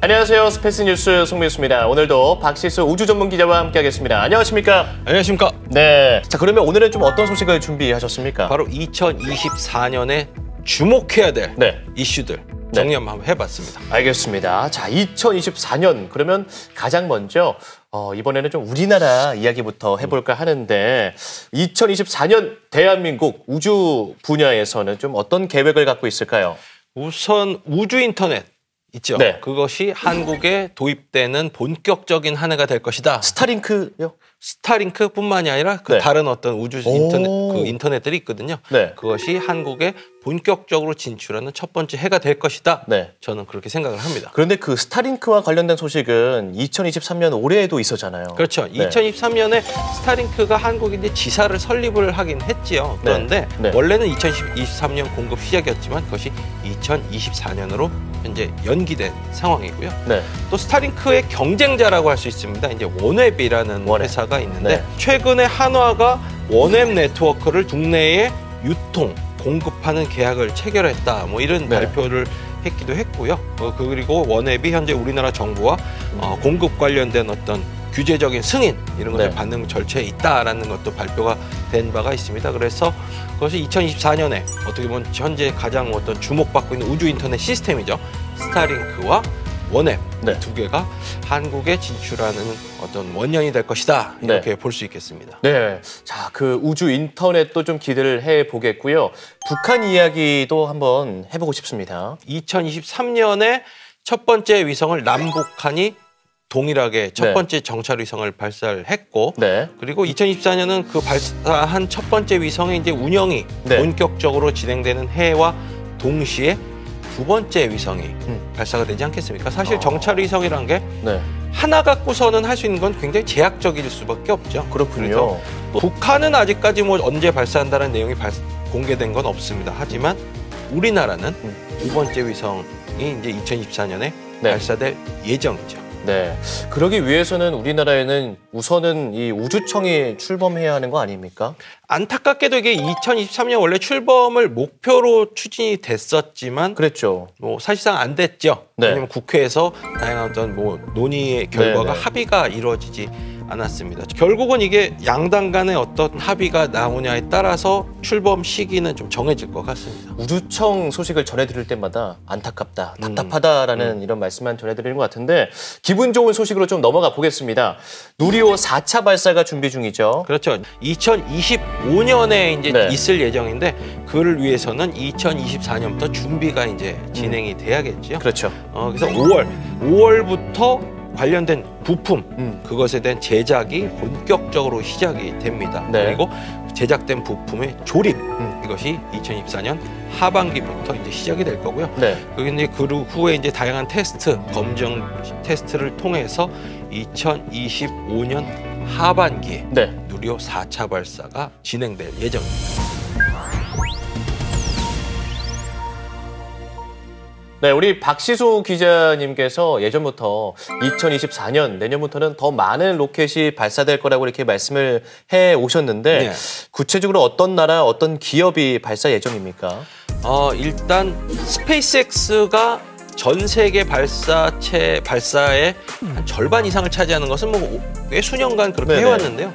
안녕하세요. 스페이스 뉴스 송민수입니다. 오늘도 박시수 우주 전문 기자와 함께하겠습니다. 안녕하십니까? 안녕하십니까? 네. 자, 그러면 오늘은 좀 어떤 소식을 준비하셨습니까? 바로 2024년에 주목해야 될 이슈들 정리 한번 해봤습니다. 알겠습니다. 자, 2024년 그러면 가장 먼저 이번에는 좀 우리나라 이야기부터 해볼까 하는데 2024년 대한민국 우주 분야에서는 좀 어떤 계획을 갖고 있을까요? 우선 우주 인터넷 있죠. 네. 그것이 한국에 도입되는 본격적인 한 해가 될 것이다. 스타링크요? 스타링크뿐만이 아니라 다른 어떤 우주 인터넷들이 있거든요. 그것이 한국에 본격적으로 진출하는 첫 번째 해가 될 것이다. 저는 그렇게 생각을 합니다. 그런데 그 스타링크와 관련된 소식은 2023년 올해에도 있었잖아요. 그렇죠. 2023년에 스타링크가 한국에 이제 지사를 설립을 하긴 했지요. 그런데 원래는 2023년 공급 시작이었지만 그것이 2024년으로 현재 연기된 상황이고요. 또 스타링크의 경쟁자라고 할 수 있습니다. 이제 원웹이라는 회사가 있는데 최근에 한화가 원웹 네트워크를 국내에 공급하는 계약을 체결했다. 뭐 이런 발표를 했기도 했고요. 그리고 원웹이 현재 우리나라 정부와 공급 관련된 어떤 규제적인 승인 이런 것을 받는 절차에 있다라는 것도 발표가 된 바가 있습니다. 그래서 그것이 2024년에 어떻게 보면 현재 가장 어떤 주목받고 있는 우주 인터넷 시스템이죠. 스타링크와 원웹 두 개가 한국에 진출하는 어떤 원년이 될 것이다. 이렇게 볼 수 있겠습니다. 네, 자, 그 우주 인터넷도 좀 기대를 해보겠고요. 북한 이야기도 한번 해보고 싶습니다. 2023년에 첫 번째 위성을 남북한이 동일하게 첫 번째 정찰 위성을 발사를 했고, 그리고 2024년은 그 발사한 첫 번째 위성의 이제 운영이 본격적으로 진행되는 해와 동시에 두 번째 위성이 발사가 되지 않겠습니까? 사실 정찰 위성이란 게 하나 갖고서는 할 수 있는 건 굉장히 제약적일 수밖에 없죠. 그렇군요. 북한은 아직까지 뭐 언제 발사한다는 내용이 공개된 건 없습니다. 하지만 우리나라는 두 번째 위성이 이제 2024년에 발사될 예정이죠. 네, 그러기 위해서는 우리나라에는 우선은 이 우주청이 출범해야 하는 거 아닙니까? 안타깝게도 이게 2023년 원래 출범을 목표로 추진이 됐었지만 그랬죠. 뭐 사실상 안 됐죠. 왜냐면 국회에서 다양한 어떤 뭐 논의의 결과가 합의가 이루어지지 않았습니다. 결국은 이게 양당 간의 어떤 합의가 나오냐에 따라서 출범 시기는 좀 정해질 것 같습니다. 우주청 소식을 전해드릴 때마다 안타깝다, 답답하다라는 이런 말씀만 전해드리는 것 같은데 기분 좋은 소식으로 좀 넘어가 보겠습니다. 누리호 4차 발사가 준비 중이죠. 그렇죠. 2025년에 이제 있을 예정인데 그를 위해서는 2024년부터 준비가 이제 진행이 돼야겠죠. 그렇죠. 그래서 5월부터 관련된 부품, 그것에 대한 제작이 본격적으로 시작이 됩니다. 그리고 제작된 부품의 조립, 이것이 2024년 하반기부터 이제 시작이 될 거고요. 그런데 그 후에 이제 다양한 테스트, 검증 테스트를 통해서 2025년 하반기에 누리호 4차 발사가 진행될 예정입니다. 네, 우리 박시수 기자님께서 예전부터 2024년 내년부터는 더 많은 로켓이 발사될 거라고 이렇게 말씀을 해 오셨는데 구체적으로 어떤 나라, 어떤 기업이 발사 예정입니까? 일단 스페이스X가 전 세계 발사의 한 절반 이상을 차지하는 것은 뭐 꽤 수년간 그렇게 해왔는데요.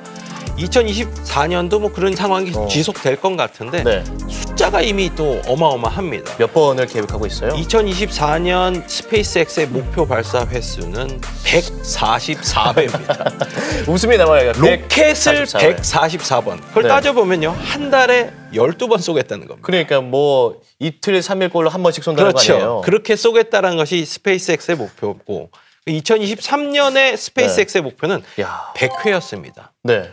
2024년도 뭐 그런 상황이 지속될 것 같은데 숫자가 이미 또 어마어마합니다. 몇 번을 계획하고 있어요? 2024년 스페이스X의 목표 발사 횟수는 144회입니다. 웃음이 나와요. 로켓을 144번. 그걸 따져보면요. 한 달에 12번 쏘겠다는 겁니다. 그러니까 뭐 이틀, 3일꼴로 한 번씩 쏜다는 거 아니에요? 그렇게 쏘겠다는 것이 스페이스X의 목표고 2023년에 스페이스X의 목표는 100회였습니다.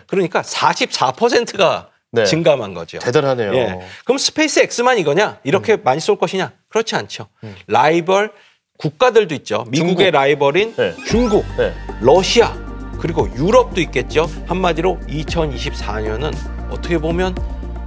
그러니까 44%가 증감한 거죠. 대단하네요. 그럼 스페이스X만 이거냐? 이렇게 많이 쏠 것이냐? 그렇지 않죠. 라이벌 국가들도 있죠. 미국의 라이벌인 중국, 러시아, 그리고 유럽도 있겠죠. 한마디로 2024년은 어떻게 보면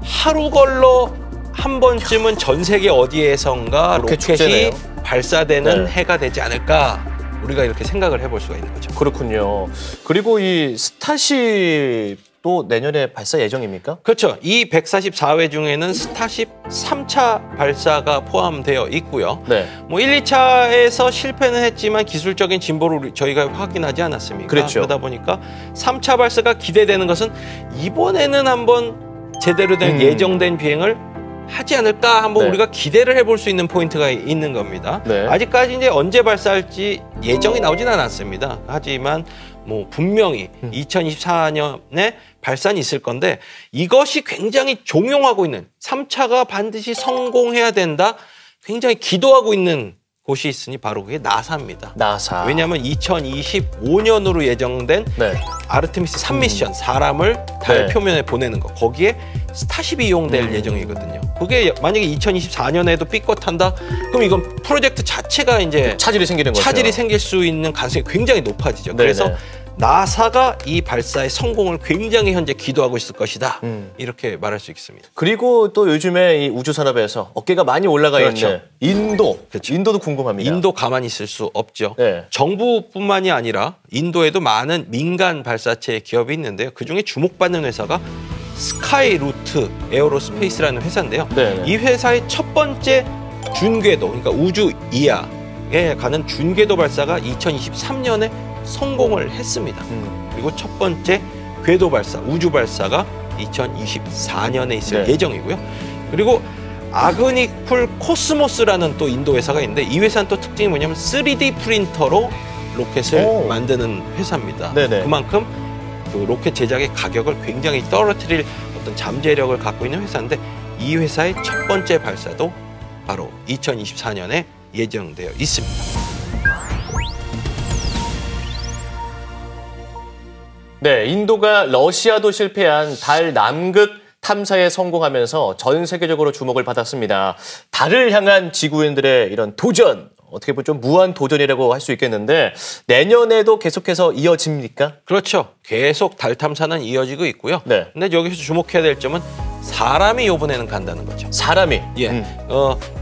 하루 걸러 한 번쯤은 전 세계 어디에선가 로켓이 발사되는 해가 되지 않을까. 우리가 이렇게 생각을 해볼 수가 있는 거죠. 그렇군요. 그리고 이 스타쉽 또 내년에 발사 예정입니까? 그렇죠. 이 144회 중에는 스타쉽 3차 발사가 포함되어 있고요. 네. 뭐 1, 2차에서 실패는 했지만 기술적인 진보를 저희가 확인하지 않았습니까? 그렇죠. 그러다 보니까 3차 발사가 기대되는 것은 이번에는 한번 제대로 된 예정된 비행을 하지 않을까 한번 네. 우리가 기대를 해볼 수 있는 포인트가 있는 겁니다. 네. 아직까지 이제 언제 발사할지 예정이 나오진 않았습니다. 하지만 뭐 분명히 2024년에 발사는 있을 건데 이것이 굉장히 종용하고 있는 3차가 반드시 성공해야 된다. 굉장히 기도하고 있는 곳이 있으니 바로 그게 나사입니다. 나사. 왜냐하면 2025년으로 예정된 네. 아르테미스 3미션 사람을 달 네. 표면에 보내는 거 거기에 스타쉽이 이용될 예정이거든요. 그게 만약에 2024년에도 삐끗한다 그럼 이건 프로젝트 자체가 이제 차질이 생기는 거죠. 차질이 생길 수 있는 가능성이 굉장히 높아지죠. 네네. 그래서 나사가 이 발사의 성공을 굉장히 현재 기도하고 있을 것이다. 이렇게 말할 수 있습니다. 그리고 또 요즘에 이 우주 산업에서 어깨가 많이 올라가 그렇죠. 있는 인도. 그렇죠. 인도도 궁금합니다. 인도 가만히 있을 수 없죠. 네. 정부뿐만이 아니라 인도에도 많은 민간 발사체 기업이 있는데요. 그중에 주목받는 회사가 스카이루트 에어로스페이스라는 회사인데요. 네네. 이 회사의 첫 번째 준궤도, 그러니까 우주 이하에 가는 준궤도 발사가 2023년에 성공을 했습니다. 그리고 첫 번째 궤도 발사, 우주 발사가 2024년에 있을 네. 예정이고요. 그리고 아그니쿨 코스모스라는 또 인도 회사가 있는데 이 회사는 또 특징이 뭐냐면 3D 프린터로 로켓을 만드는 회사입니다. 네네. 그만큼 그 로켓 제작의 가격을 굉장히 떨어뜨릴 어떤 잠재력을 갖고 있는 회사인데 이 회사의 첫 번째 발사도 바로 2024년에 예정되어 있습니다. 네, 인도가 러시아도 실패한 달 남극 탐사에 성공하면서 전 세계적으로 주목을 받았습니다. 달을 향한 지구인들의 이런 도전, 어떻게 보면 좀 무한 도전이라고 할 수 있겠는데 내년에도 계속해서 이어집니까? 그렇죠. 계속 달 탐사는 이어지고 있고요. 네. 근데 여기서 주목해야 될 점은 사람이 이번에는 간다는 거죠. 사람이? 예.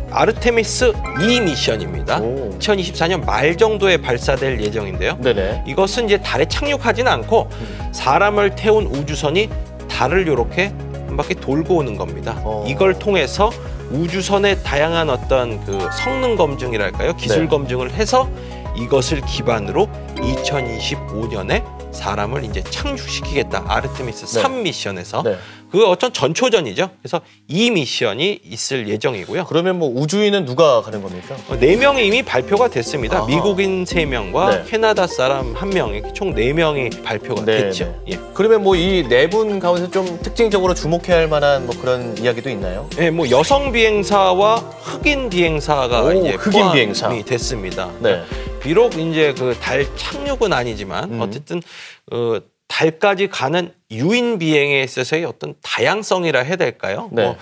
아르테미스 2 미션입니다. 2024년 말 정도에 발사될 예정인데요. 네네. 이것은 이제 달에 착륙하지는 않고 사람을 태운 우주선이 달을 이렇게 한 바퀴 돌고 오는 겁니다. 이걸 통해서 우주선의 다양한 어떤 그 성능 검증이랄까요? 기술 네. 검증을 해서 이것을 기반으로 2025년에 사람을 이제 착륙시키겠다. 아르테미스 3 미션에서. 네. 그 어떤 전초전이죠. 그래서 이 미션이 있을 예정이고요. 그러면 뭐 우주인은 누가 가는 겁니까? 4명이 이미 발표가 됐습니다. 아하. 미국인 3명과 네. 캐나다 사람 1명, 총 4명이 발표가 네, 됐죠. 네. 예. 그러면 뭐 이 네 분 가운데 좀 특징적으로 주목해야 할 만한 뭐 그런 이야기도 있나요? 네, 뭐 여성 비행사와 흑인 비행사가 오, 이제 흑인 포함이 비행사. 됐습니다. 네. 비록 이제 그 달 착륙은 아니지만 어쨌든 달까지 가는 유인 비행에 있어서의 어떤 다양성이라 해야 될까요? 네.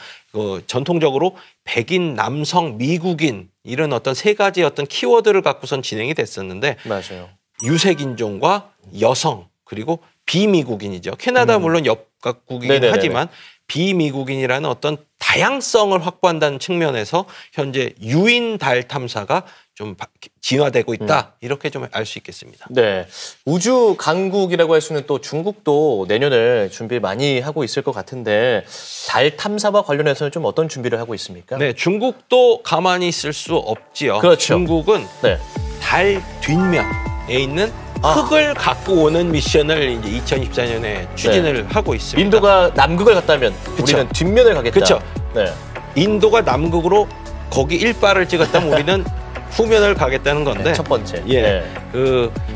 전통적으로 백인, 남성, 미국인 이런 어떤 세 가지 어떤 키워드를 갖고선 진행이 됐었는데 맞아요. 유색인종과 여성 그리고 비미국인이죠. 캐나다 물론 옆각국이긴 네네네네. 하지만 비미국인이라는 어떤 다양성을 확보한다는 측면에서 현재 유인 달 탐사가 좀 진화되고 있다. 이렇게 좀 알 수 있겠습니다. 네. 우주 강국이라고 할 수는 또 중국도 내년을 준비 많이 하고 있을 것 같은데 달 탐사와 관련해서는 좀 어떤 준비를 하고 있습니까? 네, 중국도 가만히 있을 수 없지요. 그렇죠. 중국은 네. 달 뒷면에 있는 흙을 갖고 오는 미션을 이제 2024년에 추진을 하고 있습니다. 인도가 남극을 갔다면 우리는 뒷면을 가겠다. 그렇죠. 네. 인도가 남극으로 거기 일발을 찍었다면 우리는 후면을 가겠다는 건데 네, 첫 번째. 예, 네.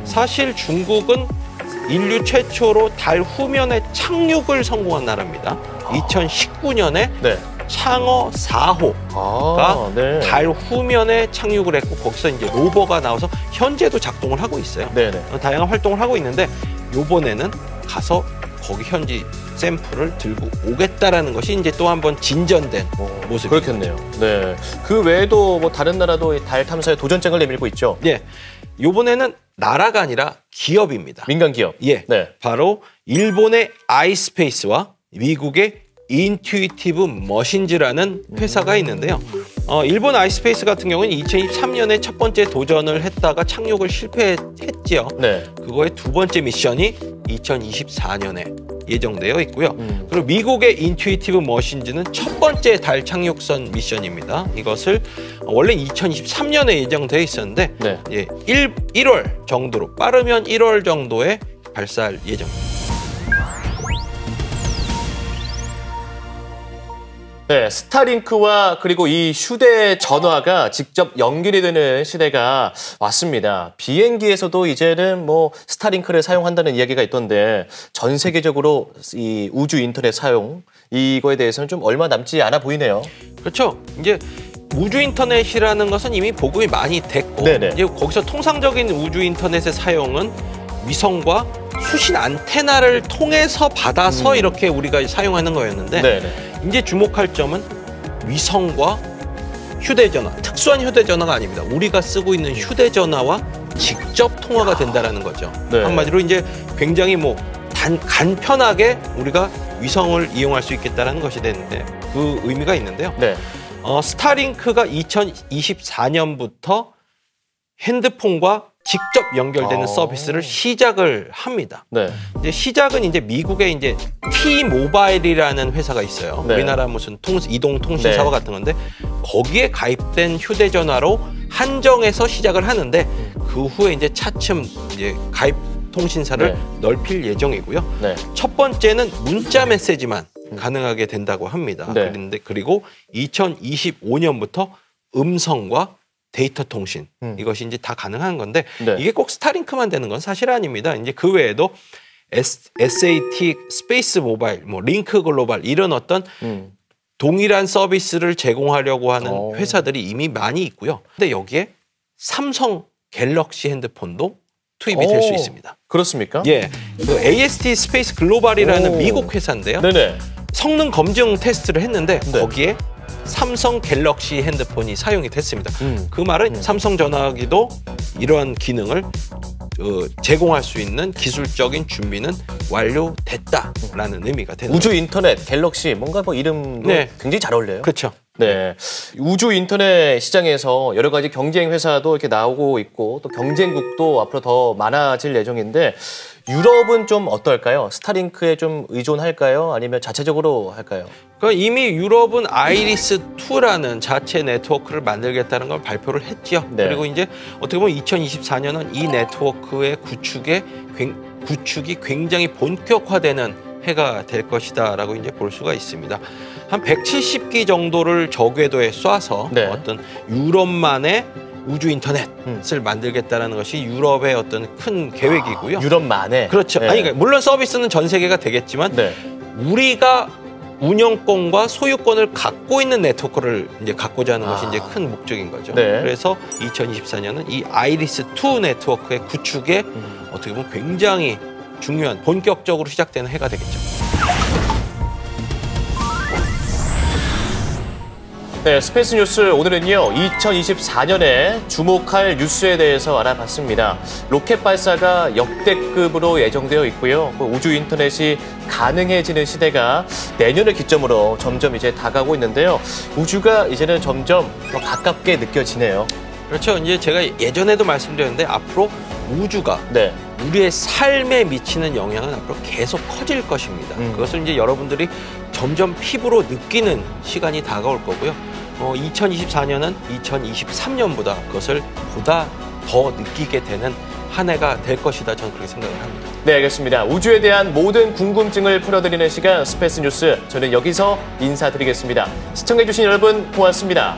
사실 중국은 인류 최초로 달 후면에 착륙을 성공한 나라입니다. 2019년에 네. 창어 4호가 네. 달 후면에 착륙을 했고 거기서 이제 로버가 나와서 현재도 작동을 하고 있어요. 네네. 다양한 활동을 하고 있는데 이번에는 가서 거기 현지 샘플을 들고 오겠다라는 것이 이제 또 한 번 진전된 모습입니다. 그렇겠네요. 네. 그 외에도 뭐 다른 나라도 달 탐사에 도전장을 내밀고 있죠. 네. 이번에는 나라가 아니라 기업입니다. 민간 기업. 예. 네. 바로 일본의 아이스페이스와 미국의 인투이티브 머신즈라는 회사가 있는데요. 일본 아이스페이스 같은 경우는 2023년에 첫 번째 도전을 했다가 착륙을 실패했지요. 네. 그거의 두 번째 미션이 2024년에 예정되어 있고요. 그리고 미국의 인투이티브 머신즈는 첫 번째 달 착륙선 미션입니다. 이것을 원래 2023년에 예정되어 있었는데 네. 예, 1월 정도로 빠르면 1월 정도에 발사할 예정입니다. 네, 스타링크와 그리고 이 휴대전화가 직접 연결이 되는 시대가 왔습니다. 비행기에서도 이제는 뭐 스타링크를 사용한다는 이야기가 있던데 전 세계적으로 이 우주 인터넷 사용 이거에 대해서는 좀 얼마 남지 않아 보이네요. 그렇죠. 이제 우주 인터넷이라는 것은 이미 보급이 많이 됐고 네네. 이제 거기서 통상적인 우주 인터넷의 사용은 위성과 수신 안테나를 통해서 받아서 이렇게 우리가 사용하는 거였는데 네네. 이제 주목할 점은 위성과 휴대전화, 특수한 휴대전화가 아닙니다. 우리가 쓰고 있는 휴대전화와 직접 통화가 된다는 거죠. 네. 한마디로 이제 굉장히 뭐 간편하게 우리가 위성을 이용할 수 있겠다는 것이 되는데 그 의미가 있는데요. 네. 스타링크가 2024년부터 핸드폰과 직접 연결되는 서비스를 시작을 합니다. 네. 이제 시작은 이제 미국의 이제 T-모바일이라는 회사가 있어요. 네. 우리나라 무슨 이동통신사와 네. 같은 건데 거기에 가입된 휴대전화로 한정해서 시작을 하는데 그 후에 이제 차츰 이제 가입 통신사를 네. 넓힐 예정이고요. 네. 첫 번째는 문자 메시지만 가능하게 된다고 합니다. 네. 그리고 2025년부터 음성과 데이터 통신 이것이 이제 다 가능한 건데 네. 이게 꼭 스타링크만 되는 건 사실 아닙니다. 이제 그 외에도 SAT 스페이스 모바일, 뭐 링크 글로벌 이런 어떤 동일한 서비스를 제공하려고 하는 회사들이 이미 많이 있고요. 근데 여기에 삼성 갤럭시 핸드폰도 투입이 될 수 있습니다. 그렇습니까? 예, 그 AST 스페이스 글로벌이라는 미국 회사인데요. 네네. 성능 검증 테스트를 했는데 네. 거기에 삼성 갤럭시 핸드폰이 사용이 됐습니다. 그 말은 삼성 전화기도 이러한 기능을 제공할 수 있는 기술적인 준비는 완료됐다라는 의미가 되는 우주 인터넷, 갤럭시 뭔가 뭐 이름도 네. 굉장히 잘 어울려요. 그렇죠. 네. 우주 인터넷 시장에서 여러 가지 경쟁 회사도 이렇게 나오고 있고 또 경쟁국도 앞으로 더 많아질 예정인데 유럽은 좀 어떨까요? 스타링크에 좀 의존할까요? 아니면 자체적으로 할까요? 그러니까 이미 유럽은 아이리스2라는 자체 네트워크를 만들겠다는 걸 발표를 했죠. 네. 그리고 이제 어떻게 보면 2024년은 이 네트워크의 구축이 굉장히 본격화되는 해가 될 것이다라고 이제 볼 수가 있습니다. 한 170기 정도를 저궤도에 쏴서 네. 어떤 유럽만의 우주 인터넷을 만들겠다는 것이 유럽의 어떤 큰 계획이고요. 유럽만의. 그렇죠. 네. 아니 그러니까 물론 서비스는 전 세계가 되겠지만 네. 우리가 운영권과 소유권을 갖고 있는 네트워크를 이제 갖고자 하는 것이 이제 큰 목적인 거죠. 네. 그래서 2024년은 이 아이리스2 네트워크의 구축에 어떻게 보면 굉장히 중요한 본격적으로 시작되는 해가 되겠죠. 네, 스페이스 뉴스 오늘은요 2024년에 주목할 뉴스에 대해서 알아봤습니다. 로켓 발사가 역대급으로 예정되어 있고요. 우주 인터넷이 가능해지는 시대가 내년을 기점으로 점점 이제 다가오고 있는데요. 우주가 이제는 점점 더 가깝게 느껴지네요. 그렇죠. 이제 제가 예전에도 말씀드렸는데 앞으로 우주가 네. 우리의 삶에 미치는 영향은 앞으로 계속 커질 것입니다. 그것을 이제 여러분들이 점점 피부로 느끼는 시간이 다가올 거고요. 2024년은 2023년보다 그것을 보다 더 느끼게 되는 한 해가 될 것이다. 저는 그렇게 생각을 합니다. 네, 알겠습니다. 우주에 대한 모든 궁금증을 풀어드리는 시간 스페이스 뉴스. 저는 여기서 인사드리겠습니다. 시청해주신 여러분 고맙습니다.